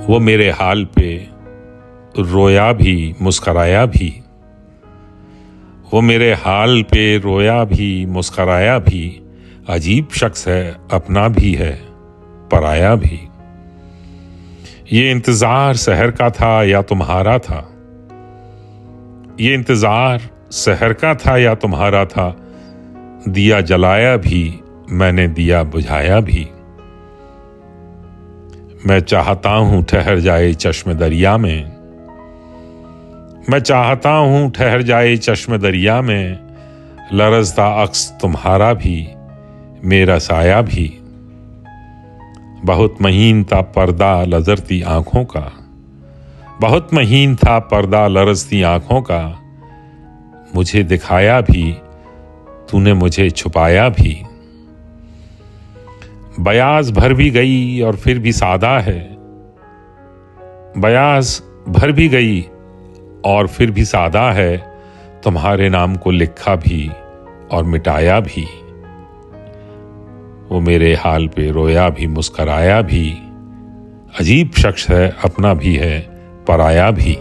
वो मेरे हाल पे रोया भी मुस्कराया भी, वो मेरे हाल पे रोया भी मुस्कराया भी। अजीब शख्स है, अपना भी है पराया भी। ये इंतजार सहर का था या तुम्हारा था, ये इंतजार सहर का था या तुम्हारा था। दिया जलाया भी मैंने, दिया बुझाया भी। मैं चाहता हूं ठहर जाए चश्म दरिया में, मैं चाहता हूं ठहर जाए चश्म दरिया में। लरजता अक्स तुम्हारा भी, मेरा साया भी। बहुत महीन था पर्दा लजरती आंखों का, बहुत महीन था पर्दा लरजती आंखों का। मुझे दिखाया भी तूने, मुझे छुपाया भी। बयाज भर भी गई और फिर भी सादा है, बयाज भर भी गई और फिर भी सादा है। तुम्हारे नाम को लिखा भी और मिटाया भी। वो मेरे हाल पे रोया भी मुस्कराया भी। अजीब शख्स है, अपना भी है पराया भी।